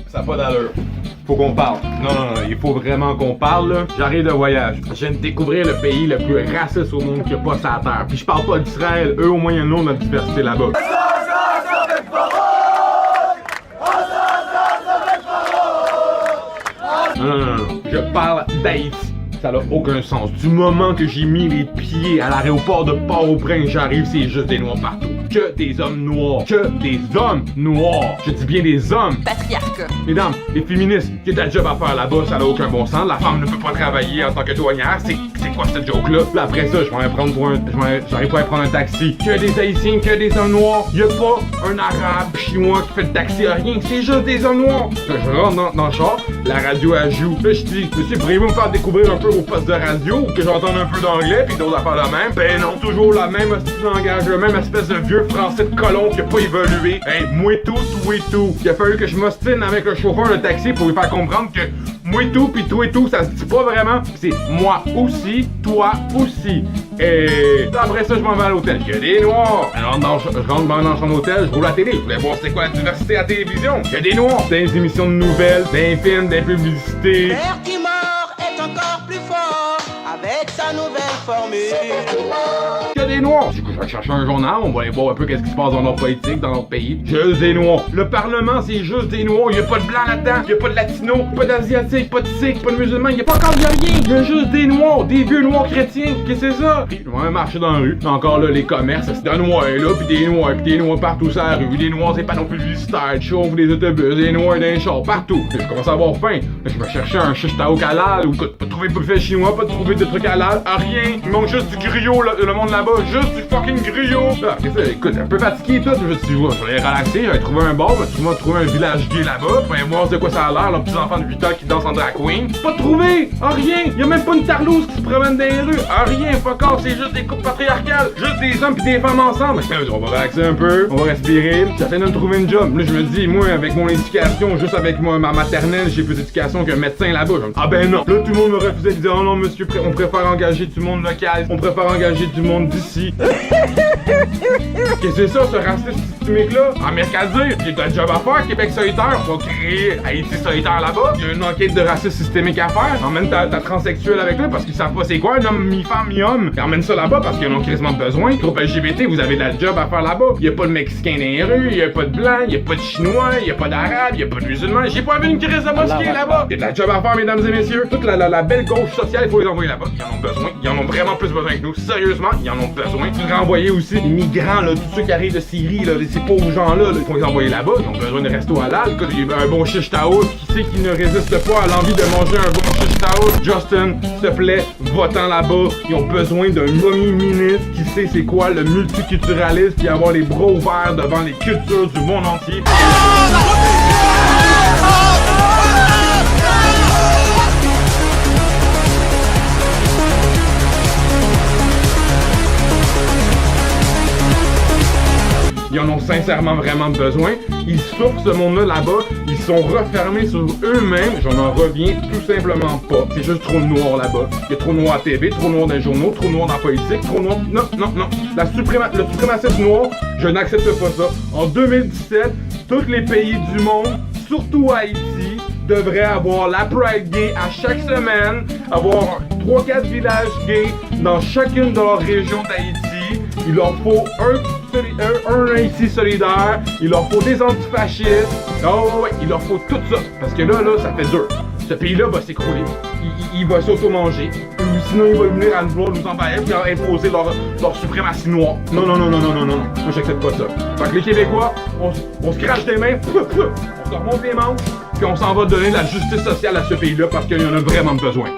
Ça n'a pas d'allure. Faut qu'on parle. Non, il faut vraiment qu'on parle, là. J'arrive de voyage. Je viens de découvrir le pays le plus raciste au monde qu'il n'y a pas sur la terre. Puis je parle pas d'Israël, eux au moins ils ont notre diversité là-bas. Non. Je parle d'Haïti. Ça n'a aucun sens. Du moment que j'ai mis les pieds à l'aéroport de Port-au-Prince, j'arrive, c'est juste des noirs partout. Que des hommes noirs. Que des hommes noirs. Je dis bien des hommes. Patriarcat. Mesdames, les féministes, qui ont de la job à faire là-bas, ça n'a aucun bon sens. La femme ne peut pas travailler en tant que douanière. C'est quoi cette joke-là? Puis après ça, j'arrive pas à prendre un taxi. Que des Haïtiens, que des hommes noirs. Y'a pas un arabe chinois qui fait le taxi à rien. C'est juste des hommes noirs. Je rentre dans le char, la radio elle joue. Là, je dis, monsieur, pourriez-vous me faire découvrir un peu vos postes de radio? Ou que j'entende un peu d'anglais, puis d'autres affaires la même? Ben non, toujours la même langage, le même espèce de vieux français de colon qui a pas évolué. Hey, moi tout. Il a fallu que je m'ostine avec le chauffeur de taxi pour lui faire comprendre que moi tout pis toi et tout, ça se dit pas vraiment. C'est moi aussi, toi aussi. Et après ça, je m'en vais à l'hôtel. Il y a des noirs. Je rentre dans la chambre d'hôtel, je roule la télé. Je voulais voir c'était quoi la diversité à la télévision. Il y a des noirs. Dans les émissions de nouvelles, dans les films, dans les publicités. Père qui meurt est encore plus fort avec sa nouvelle formule. Il y a des noirs. Du coup, je vais chercher un journal, on va aller voir un peu qu'est-ce qui se passe dans leur politique, dans leur pays. Juste des noirs. Le Parlement, c'est juste des noirs. Il y a pas de blanc là-dedans. Il y a pas de latino, pas d'asiatique, pas de sikh, pas de musulman. Il y a pas encore de rien. Il y a juste des noirs, des vieux noirs chrétiens. Qu'est-ce que c'est ça? Puis, je vais marcher dans la rue. Encore là, les commerces, c'est des noirs là, puis des noirs partout sur la rue. Des noirs, c'est pas non plus publicitaire. Je chauffe des autobus, des noirs dans les chars, partout. Puis, je commence à avoir faim. Là, je vais chercher un shish taouk halal ou pas de trouver de buffet chinois, pas de trouver de trucs halal, rien. Il manque juste du griot, là, le monde là-bas. Juste du fucking griot. Là, écoute, un peu fatigué tout. Je me suis dit, je vais aller relaxer, je vais trouver un bar, je vais trouver un village gay là-bas. Je vais voir de quoi ça a l'air, là, petits enfants de 8 ans qui dansent en drag queen. Pas trouvé! Rien! Y'a même pas une tarlouse qui se promène dans les rues. Rien, fuck off, c'est juste des couples patriarcales. Juste des hommes pis des femmes ensemble. On va relaxer un peu, on va respirer. J'essaie de me trouver une job. Là, je me dis, moi, avec mon éducation, juste avec moi, ma maternelle, j'ai plus d'éducation qu'un médecin là-bas. Ah ben non! Là, tout le monde me refusait de dire, oh non, monsieur, on préfère engager du monde local. On préfère engager du monde d'ici. Qu'est-ce que c'est ça, ce racisme systémique-là? En Mercadier, il y a un job à faire, Québec solitaire. On va créer Haïti solitaire là-bas. Il y a une enquête de racisme systémique à faire. Emmène ta transsexuelle avec toi parce qu'ils savent pas c'est quoi un homme mi-femme, mi-homme. Et emmène ça là-bas parce qu'ils en ont quasiment besoin. Groupe LGBT, vous avez de la job à faire là-bas. Il y a pas de Mexicains dans les rues, il y a pas de Blancs, il y a pas de Chinois, il y a pas d'Arabes, il y a pas de musulmans. J'ai pas vu une crise de mosquée là-bas. Il y a de la job à faire, mesdames et messieurs. Toute la belle gauche sociale, il faut les envoyer là-bas. Ils en ont besoin. Ils en ont vraiment plus besoin que nous. Sérieusement, ils en ont besoin. Il faudrait envoyer aussi les migrants, là, tous ceux qui arrivent de Syrie, là, ces pauvres gens-là, il faut les envoyer là-bas. Ils ont besoin de resto halal. Il y a un bon shish taouk. Qui sait qui ne résiste pas à l'envie de manger un bon shish taouk? Justin, s'il te plaît, va-t'en là-bas. Ils ont besoin d'un premier ministre qui sait c'est quoi le multiculturalisme puis avoir les bras ouverts devant les cultures du monde entier. Ils en ont sincèrement vraiment besoin. Ils souffrent ce monde-là là-bas. Ils sont refermés sur eux-mêmes. J'en en reviens tout simplement pas. C'est juste trop noir là-bas. Il y a trop noir à TV, trop noir dans les journaux, trop noir dans la politique, trop noir... Non. Le suprémacisme noir, je n'accepte pas ça. En 2017, tous les pays du monde, surtout Haïti, devraient avoir la Pride Gay à chaque semaine, avoir 3-4 villages gays dans chacune de leurs régions d'Haïti. Il leur faut un Haïti solidaire, il leur faut des antifascistes. Oh ouais, il leur faut tout ça. Parce que là, ça fait dur. Ce pays-là va s'écrouler. Il va s'auto-manger. Sinon, il va venir à vouloir nous envahir et imposer leur suprématie noire. Non. Moi, j'accepte pas ça. Fait que les Québécois, on se crache des mains, on se remonte les manches, puis on s'en va donner de la justice sociale à ce pays-là parce qu'il y en a vraiment besoin.